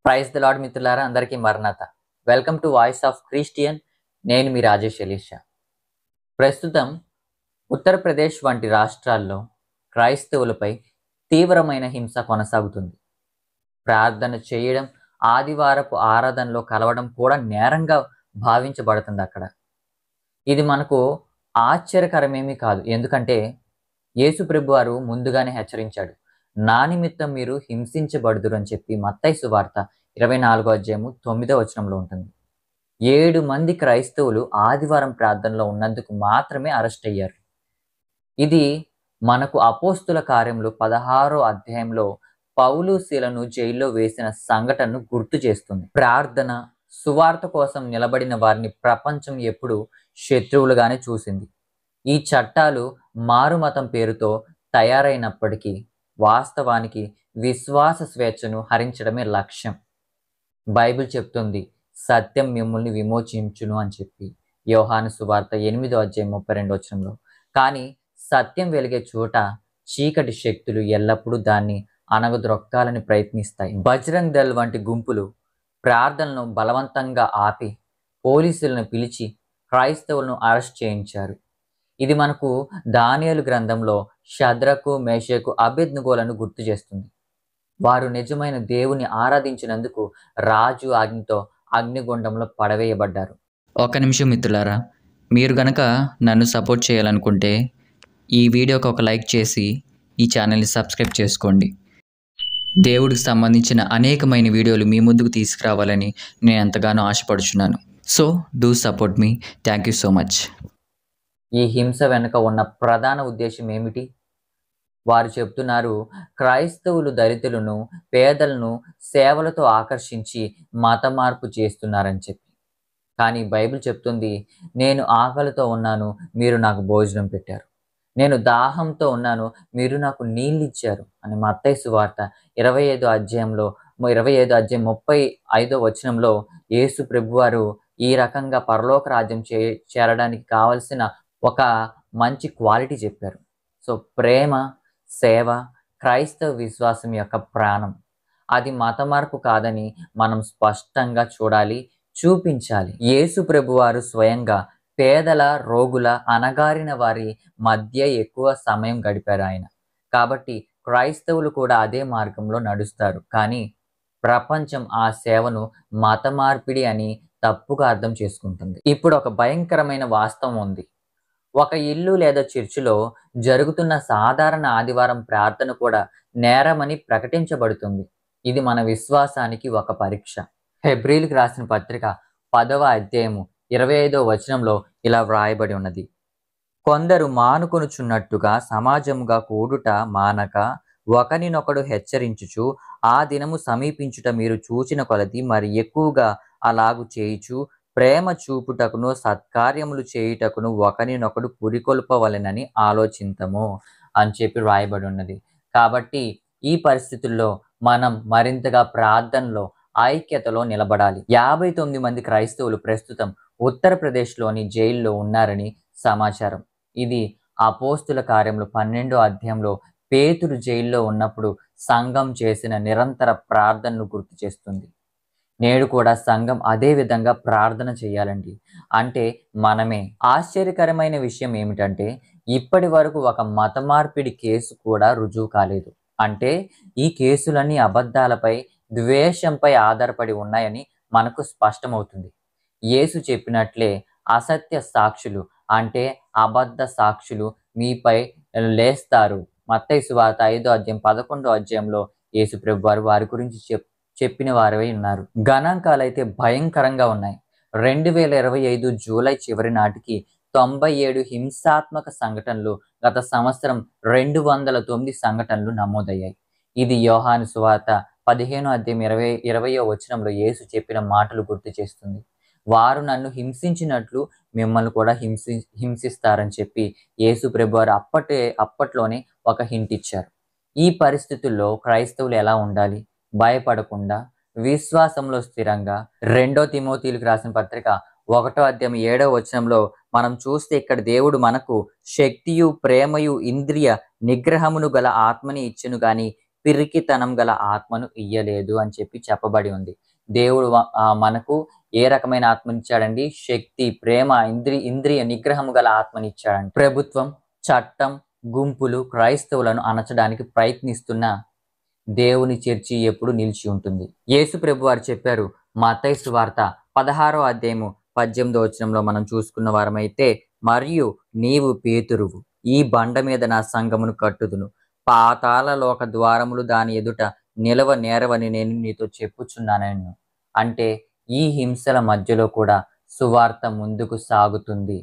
Praise the lord మిత్రులారా, అందరికీ మరణాత. Welcome to voice of Christian. నేను మీ రాజేష్ ఎలీషా. ప్రస్తుతం ఉత్తరప్రదేశ్ వంటి రాష్ట్రాల్లో క్రైస్తవులపై తీవ్రమైన హింస కొనసాగుతుంది. ప్రార్థన చేయడం, ఆదివారపు ఆరాధనలో కలవడం కూడా నేరంగా భావించబడుతుంది అక్కడ. ఇది మనకు ఆశ్చర్యకరమేమీ కాదు. ఎందుకంటే యేసు ప్రభు వారు ముందుగానే హెచ్చరించాడు, నా నిమిత్తం మీరు హింసించబడుదురు అని చెప్పి. మత్తయి సువార్త 24వ అధ్యాయము 9వ వచనంలో ఉంటుంది. 7 మంది క్రైస్తవులు ఆదివారం ప్రార్థనలో ఉన్నందుకు మాత్రమే అరెస్ట్ అయ్యారు. ఇది మనకు అపోస్తుల కార్యములు 16వ అధ్యాయంలో పౌలు శీలను జైల్లో వేసిన సంఘటనను గుర్తు చేస్తుంది. ప్రార్థన, సువార్త కోసం నిలబడిన వారిని ప్రపంచం ఎప్పుడు శత్రువులుగానే చూసింది. ఈ చట్టాలు మారుమతం పేరుతో తయారైనప్పటికీ వాస్తవానికి విశ్వాస స్వేచ్ఛను హరించడమే లక్ష్యం. బైబిల్ చెప్తుంది, సత్యం మిమ్మల్ని విమోచించును అని చెప్పి, యోహాను సువార్త 8వ అధ్యాయం 32వ వచనంలో. కానీ సత్యం వెలిగే చోట చీకటి శక్తులు ఎల్లప్పుడూ దాన్ని అణగద్రొక్కాలని ప్రయత్నిస్తాయి. బజరంగ్ దళ్ వంటి గుంపులు ప్రార్థనను బలవంతంగా ఆపి పోలీసులను పిలిచి క్రైస్తవులను అరెస్ట్ చేయించారు. ఇది మనకు దానియేలు గ్రంథంలో షద్రకు, మేషకు, అబేద్నెగోలను గుర్తు చేస్తుంది. వారు నిజమైన దేవుని ఆరాధించినందుకు రాజు ఆజ్ఞతో అగ్నిగుండంలో పడవేయబడ్డారు. ఒక నిమిషం మిత్రులారా, మీరు గనక నన్ను సపోర్ట్ చేయాలనుకుంటే ఈ వీడియోకి ఒక లైక్ చేసి ఈ ఛానల్ని సబ్స్క్రైబ్ చేసుకోండి. దేవుడికి సంబంధించిన అనేకమైన వీడియోలు మీ ముందుకు తీసుకురావాలని నేను ఎంతగానో ఆశపడుచున్నాను. So do support me. Thank you so much. ఈ హింస వెనుక ఉన్న ప్రధాన ఉద్దేశం ఏమిటి? వారు చెప్తున్నారు, క్రైస్తవులు దళితులను, పేదలను సేవలతో ఆకర్షించి మత మార్పు చేస్తున్నారని చెప్పి. కానీ బైబిల్ చెప్తుంది, నేను ఆకలితో ఉన్నాను, మీరు నాకు భోజనం పెట్టారు. నేను దాహంతో ఉన్నాను, మీరు నాకు నీళ్ళు ఇచ్చారు అని మత్తయి సువార్త 25వ అధ్యాయం 35వ వచనంలో యేసు ప్రభువారు ఈ రకంగా పరలోక రాజ్యం చేరడానికి కావలసిన ఒక మంచి క్వాలిటీ చెప్పారు. సో ప్రేమ, సేవ క్రైస్తవ విశ్వాసం యొక్క ప్రాణం. అది మత మార్పు కాదని మనం స్పష్టంగా చూడాలి, చూపించాలి. యేసు ప్రభువారు స్వయంగా పేదల, రోగుల, అణగారిన వారి మధ్య ఎక్కువ సమయం గడిపారు ఆయన. కాబట్టి క్రైస్తవులు కూడా అదే మార్గంలో నడుస్తారు. కానీ ప్రపంచం ఆ సేవను మత మార్పిడి అని తప్పుగా అర్థం చేసుకుంటుంది. ఇప్పుడు ఒక భయంకరమైన వాస్తవం ఉంది. ఒక ఇల్లు లేదా చర్చిలో జరుగుతున్న సాధారణ ఆదివారం ప్రార్థన కూడా నేరమని ప్రకటించబడుతుంది. ఇది మన విశ్వాసానికి ఒక పరీక్ష. హెబ్రీలకు రాసిన పత్రిక 10వ అధ్యాయము 25వ వచనంలో ఇలా వ్రాయబడి ఉన్నది, కొందరు మానుకొనుచున్నట్టుగా సమాజముగా కూడుట మానక ఒకరినొకడు హెచ్చరించుచు ఆ దినము సమీపించుట మీరు చూచిన కొలది మరి ఎక్కువగా అలాగు చేయుచు ప్రేమ చూపుటకును సత్కార్యములు చేయుటకును ఒకరినొకడు పురికొల్పవలెనని ఆలోచింతము అని చెప్పి రాయబడి ఉన్నది. కాబట్టి ఈ పరిస్థితుల్లో మనం మరింతగా ప్రార్థనలో, ఐక్యతలో నిలబడాలి. 59 మంది క్రైస్తవులు ప్రస్తుతం ఉత్తరప్రదేశ్లోని జైల్లో ఉన్నారని సమాచారం. ఇది అపోస్తుల కార్యములు 12వ అధ్యాయంలో పేతురు జైల్లో ఉన్నప్పుడు సంఘం చేసిన నిరంతర ప్రార్థనను గుర్తు చేస్తుంది. నేడు కూడా సంఘం అదే విధంగా ప్రార్థన చేయాలండి. అంటే మనమే. ఆశ్చర్యకరమైన విషయం ఏమిటంటే ఇప్పటి వరకు ఒక మత మార్పిడి కేసు కూడా రుజువు కాలేదు. అంటే ఈ కేసులన్నీ అబద్ధాలపై, ద్వేషంపై ఆధారపడి ఉన్నాయని మనకు స్పష్టమవుతుంది. యేసు చెప్పినట్లే అసత్య సాక్షులు, అంటే అబద్ధ సాక్షులు మీపై లేస్తారు. మత్తయి సువార్త 5వ అధ్యాయం 11వ అధ్యాయంలో యేసు ప్రభువారు వారి గురించి చెప్పిన వారై ఉన్నారు. గణాంకాలైతే భయంకరంగా ఉన్నాయి. 2025 జూలై చివరి నాటికి 97 హింసాత్మక సంఘటనలు, గత సంవత్సరం 209 సంఘటనలు నమోదయ్యాయి. ఇది యోహాను సువార్త 15వ అధ్యాయం 20వ వచనంలో యేసు చెప్పిన మాటలు గుర్తు చేస్తుంది. వారు నన్ను హింసించినట్లు మిమ్మల్ని కూడా హింసిస్తారని చెప్పి యేసు ప్రభువారు అప్పట్లోనే ఒక హింట్ ఇచ్చారు. ఈ పరిస్థితుల్లో క్రైస్తవులు ఎలా ఉండాలి? భయపడకుండా, విశ్వాసంలో స్థిరంగా. 2 తిమోతిలకు రాసిన పత్రిక 1వ అధ్యాయం 7వ వచనంలో మనం చూస్తే ఇక్కడ దేవుడు మనకు శక్తియు, ప్రేమయు, ఇంద్రియ నిగ్రహమును గల ఆత్మని ఇచ్చును గాని పిరికితనం గల ఆత్మను ఇయ్యలేదు అని చెప్పి చెప్పబడి ఉంది. దేవుడు మనకు ఏ రకమైన ఆత్మనిచ్చాడండి? శక్తి, ప్రేమ, ఇంద్రియ నిగ్రహము గల ఆత్మనిచ్చాడండి. ప్రభుత్వం, చట్టం, గుంపులు క్రైస్తవులను అణచడానికి ప్రయత్నిస్తున్న దేవుని చర్చి ఎప్పుడు నిలిచి ఉంటుంది. యేసు ప్రభు వారు చెప్పారు, మత్తయి సువార్త 16వ అధ్యాయము 18వ వచనంలో మనం చూసుకున్న వారమైతే, మరియు నీవు పేతురువు, ఈ బండ మీద నా సంఘమును కట్టుదును, పాతాళ లోక ద్వారములు దాని ఎదుట నిలవ నేరవని నేను నీతో చెప్పుచున్నాను. అంటే ఈ హింసల మధ్యలో కూడా సువార్త ముందుకు సాగుతుంది.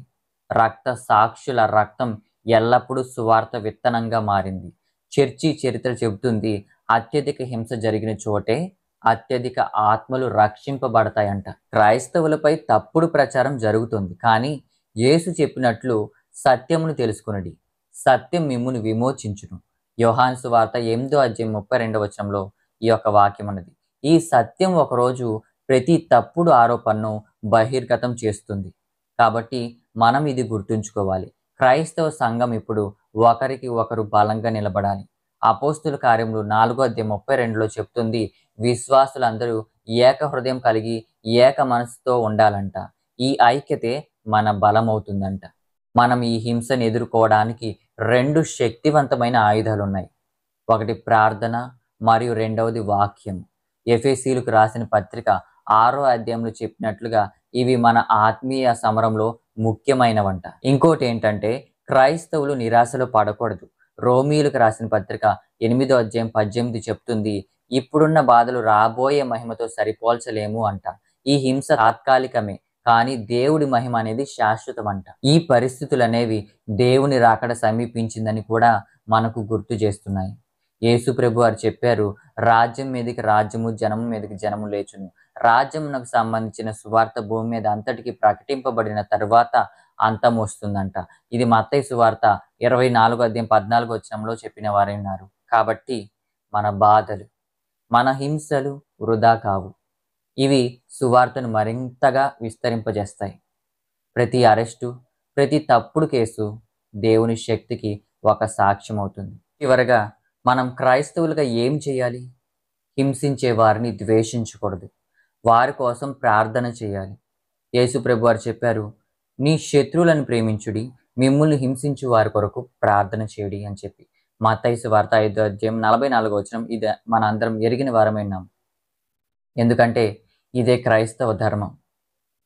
రక్త సాక్షుల రక్తం ఎల్లప్పుడూ సువార్త విత్తనంగా మారింది. చర్చి చరిత్ర చెబుతుంది, అత్యధిక హింస జరిగిన చోటే అత్యధిక ఆత్మలు రక్షింపబడతాయంట. క్రైస్తవులపై తప్పుడు ప్రచారం జరుగుతుంది, కానీ యేసు చెప్పినట్లు సత్యమును తెలుసుకొనుడి, సత్యం మిమ్మును విమోచించును. యోహాను సువార్త 8వ అధ్యాయం 32వ వచనంలో ఈ యొక్క వాక్యం ఉన్నది. ఈ సత్యం ఒకరోజు ప్రతి తప్పుడు ఆరోపణను బహిర్గతం చేస్తుంది. కాబట్టి మనం ఇది గుర్తుంచుకోవాలి. క్రైస్తవ సంఘం ఇప్పుడు ఒకరికి ఒకరు బలంగా నిలబడాలి. అపోస్తుల కార్యములు 4వ అధ్యాయం 32లో చెప్తుంది, విశ్వాసులందరూ ఏక హృదయం కలిగి ఏక మనసుతో ఉండాలంట. ఈ ఐక్యతే మన బలమవుతుందంట. మనం ఈ హింసను ఎదుర్కోవడానికి 2 శక్తివంతమైన ఆయుధాలు ఉన్నాయి. ఒకటి ప్రార్థన, మరియు రెండవది వాక్యం. ఎఫెసీయులకు రాసిన పత్రిక 6వ అధ్యాయంలో చెప్పినట్లుగా ఇవి మన ఆత్మీయ సమరంలో ముఖ్యమైనవంట. ఇంకోటి ఏంటంటే, క్రైస్తవులు నిరాశలో పడకూడదు. రోమీయులకు రాసిన పత్రిక 8వ అధ్యాయం 18 చెప్తుంది, ఇప్పుడున్న బాధలు రాబోయే మహిమతో సరిపోల్చలేము అంట. ఈ హింస తాత్కాలికమే, కానీ దేవుడి మహిమ అనేది శాశ్వతమంట. ఈ పరిస్థితులు అనేవి దేవుని రాకడ సమీపించిందని కూడా మనకు గుర్తు చేస్తున్నాయి. యేసు ప్రభు వారు చెప్పారు, రాజ్యం మీదకి రాజ్యము, జనము మీదకి జనము లేచును. రాజ్యమునకు సంబంధించిన సువార్త భూమి మీద అంతటికి ప్రకటింపబడిన తరువాత అంతం వస్తుందంట. ఇది మత్తయి సువార్త 24వ అధ్యాయం 14వ వచనంలో చెప్పిన వారే ఉన్నారు. కాబట్టి మన బాధలు, మన హింసలు వృధా కావు. ఇవి సువార్తను మరింతగా విస్తరింపజేస్తాయి. ప్రతి అరెస్టు, ప్రతి తప్పుడు కేసు దేవుని శక్తికి ఒక సాక్ష్యం అవుతుంది. చివరగా మనం క్రైస్తవులుగా ఏం చేయాలి? హింసించే వారిని ద్వేషించకూడదు, వారి కోసం ప్రార్థన చేయాలి. యేసు ప్రభు వారు చెప్పారు, నీ శత్రువులను ప్రేమించుడి, మిమ్ముల్ని హింసించు వారి కొరకు ప్రార్థన చేయుడి అని చెప్పి. మత్తయి సువార్త 5వ అధ్యాయం 44వ వచనం. ఇది మన అందరం ఎరిగిన వారమైనాం. ఎందుకంటే ఇదే క్రైస్తవ ధర్మం,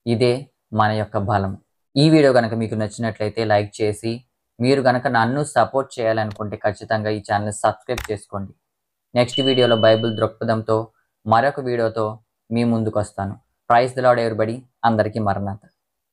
ఇదే మన యొక్క బలం. ఈ వీడియో కనుక మీకు నచ్చినట్లయితే లైక్ చేసి, మీరు కనుక నన్ను సపోర్ట్ చేయాలనుకుంటే ఖచ్చితంగా ఈ ఛానల్ సబ్స్క్రైబ్ చేసుకోండి. నెక్స్ట్ వీడియోలో బైబిల్ దృక్పథంతో మరొక వీడియోతో మీ ముందుకు వస్తాను. Praise the lord everybody. అందరికీ మరణాత.